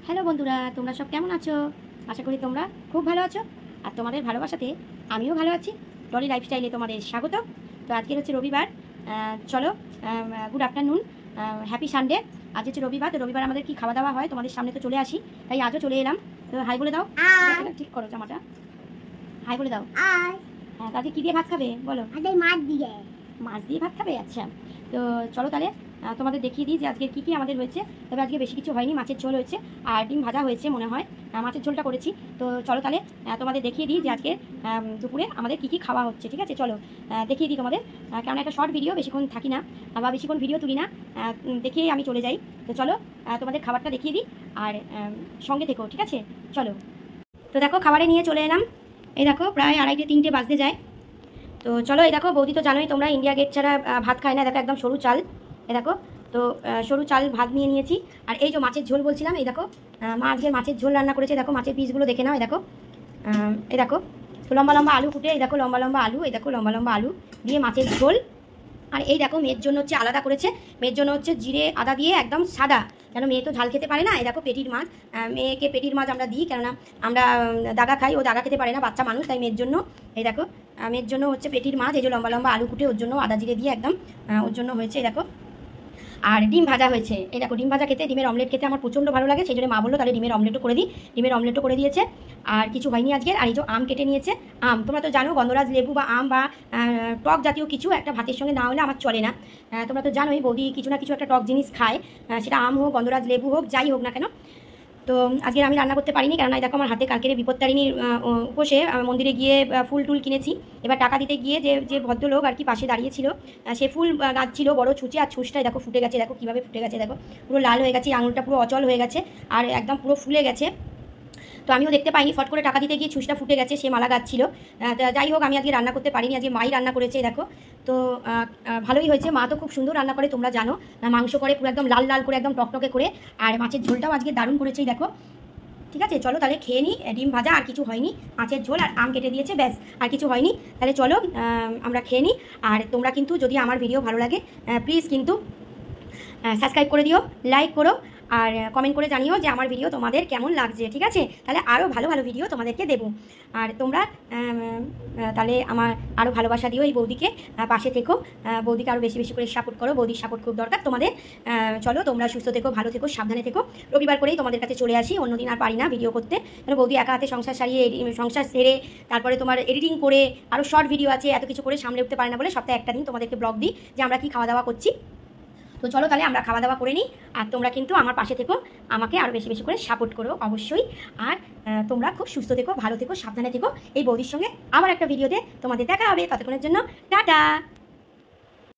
Hello বন্ধুরা, তোমরা সব কেমন আছো? আশা করি তোমরা খুব ভালো আছো। আর তোমাদের ভালোবাসাতে আমিও ভালো আছি। ডলি লাইফস্টাইলে তোমাদের স্বাগত। তো আজকে হচ্ছে রবিবার। চলো, গুড আফটারনুন, হ্যাপি সানডে। আজ হচ্ছে রবিবার। তো রবিবার আমাদের কি খাওয়া দাওয়া হয় তোমাদের সামনে তো চলে আসি, তাই আজও চলে এলাম। তো হাই বলে দাও, ঠিক করো জামাটা, হাই বলে দাও। হ্যাঁ, আজকে কী দিয়ে ভাত খাবে বলো? মাছ দিয়ে ভাত খাবে? আচ্ছা, তো চলো তাহলে তোমাদের দেখিয়ে দিই যে আজকে কী কী আমাদের হয়েছে। তবে আজকে বেশি কিছু হয়নি, মাছের ঝোল হয়েছে আর ডিম ভাজা হয়েছে মনে হয়। মাছের ঝোলটা করেছি। তো চলো তাহলে তোমাদের দেখিয়ে দিই যে আজকে দুপুরে আমাদের কী কী খাওয়া হচ্ছে। ঠিক আছে, চলো দেখিয়ে দিই তোমাদের। কেমন একটা শর্ট ভিডিও, বেশিক্ষণ থাকি না বা বেশিক্ষণ ভিডিও তুলি না, দেখিয়েই আমি চলে যাই। তো চলো তোমাদের খাবারটা দেখিয়ে দিই আর সঙ্গে থেকো। ঠিক আছে, চলো। তো দেখো খাবারে নিয়ে চলে এলাম। এই দেখো প্রায় 2:30-3টে বাজতে যায়। তো চলো, এই দেখো বৌদি তো জানোই তোমরা ইন্ডিয়া গেট ছাড়া ভাত খায় না। দেখো একদম সরু চাল, এই দেখো। তো সরু চাল ভাত নিয়ে নিয়েছি। আর এই যে মাছের ঝোল বলছিলাম, এই দেখো মা আজকে মাছের ঝোল রান্না করেছে। দেখো মাছের পিসগুলো দেখে নাও। এই দেখো তো লম্বা লম্বা আলু ফুটে, এই দেখো লম্বা লম্বা আলু, এই দেখো লম্বা লম্বা আলু দিয়ে মাছের ঝোল। আর এই দেখো মেয়ের জন্য হচ্ছে আলাদা করেছে, মেয়ের জন্য হচ্ছে জিরে আদা দিয়ে একদম সাদা, কেন মেয়ে তো ঝাল খেতে পারে না। এই দেখো পেটির মাছ, মেয়েকে পেটির মাছ আমরা দিই, কেননা আমরা দাগা খাই, ও দাগা খেতে পারে না, বাচ্চা মানুষ, তাই মেয়ের জন্য। এই দেখো মেয়ের জন্য হচ্ছে পেটির মাছ, এই যে লম্বা লম্বা আলু ফুটে ওর জন্য আদা জিরে দিয়ে একদম ওর জন্য হয়েছে। এই দেখো আর ডিম ভাজা হয়েছে। এই দেখো ডিম ভাজা খেতে, ডিমের অমলেট খেতে আমার প্রচণ্ড ভালো লাগে, সেই জন্য মা বললো তাহলে ডিমের অমলেটও করে দিই। ডিমের অমলেটও করে দিয়েছে। আর কিছু হয়নি আজকের। আর এই যে আম কেটে নিয়েছে। আম তোমরা তো জানো গন্ধরাজ লেবু বা আম বা টক জাতীয় কিছু একটা ভাতের সঙ্গে না হলে আমার চলে না। তোমরা তো জানোই বৌদি কিছু না কিছু একটা টক জিনিস খায়, সেটা আম হোক, গন্ধরাজ লেবু হোক, যাই হোক না কেন। তো আজকে আমি রান্না করতে পারিনি, কারণ দেখো আমার হাতে কালকের বিপত্তারিণীর উপসে মন্দিরে গিয়ে ফুল টুল কিনেছি। এবার টাকা দিতে গিয়ে যে ভদ্রলোক আর কি পাশে দাঁড়িয়েছিল, সে ফুল গাঁচ্ছিল বড় ছুঁচে, আর ছুঁচটাই দেখো ফুটে গেছে। দেখো কীভাবে ফুটে গেছে, দেখো পুরো লাল হয়ে গেছে, আঙুলটা পুরো অচল হয়ে গেছে আর একদম পুরো ফুলে গেছে। তো আমিও দেখতে পাইনি, ফট করে টাকা দিতে গিয়ে ছুঁচটা ফুটে গেছে, সে মালা গাচ্ছিল। যাই হোক আমি আজকে রান্না করতে পারিনি, আজকে মাই রান্না করেছে। দেখো তো ভালোই হয়েছে, মা তো খুব সুন্দর রান্না করে, তোমরা জানো। মাংস করে পুরো একদম লাল লাল করে, একদম টকটকে করে। আর মাছের ঝোলটাও আজকে দারুণ করেছেই দেখো। ঠিক আছে, চলো তাহলে খেয়ে নিই। ডিম ভাজা আর কিছু হয়নি, মাছের ঝোল আর আম কেটে দিয়েছে, ব্যাস আর কিছু হয়নি। তাহলে চলো আমরা খেয়ে নিই। আর তোমরা কিন্তু যদি আমার ভিডিও ভালো লাগে প্লিজ কিন্তু সাবস্ক্রাইব করে দিও, লাইক করো, আর কমেন্ট করে জানিও যে আমার ভিডিও তোমাদের কেমন লাগছে। ঠিক আছে, তাহলে আরও ভালো ভালো ভিডিও তোমাদেরকে দেবো। আর তোমরা তাহলে আমার আরও ভালোবাসা দিও এই বৌদিকে, পাশে থেকো, বৌদিকে আরও বেশি বেশি করে সাপোর্ট করো, বৌদির সাপোর্ট খুব দরকার তোমাদের। চলো তোমরা সুস্থ থেকো, ভালো থেকো, সাবধানে থেকো। রবিবার করেই তোমাদের কাছে চলে আসি, অন্যদিন আর পারি না ভিডিও করতে, কারণ বৌদি একা হাতে সংসার সারিয়ে, সংসার সেরে, তারপরে তোমার এডিটিং করে, আরও শর্ট ভিডিও আছে, এত কিছু করে সামলে উঠতে পারে না বলে সপ্তাহে একটা দিন তোমাদেরকে ব্লগ দিই যে আমরা কি খাওয়া দাওয়া করছি। তো চলো তাহলে আমরা খাওয়া দাওয়া করে নিই। আর তোমরা কিন্তু আমার পাশে থেকো, আমাকে আরও বেশি বেশি করে সাপোর্ট করো অবশ্যই। আর তোমরা খুব সুস্থ থেকো, ভালো থেকো, সাবধানে থেকো। এই বৌদির সঙ্গে আবার একটা ভিডিওতে তোমাদের দেখা হবে, ততক্ষণের জন্য টাটা।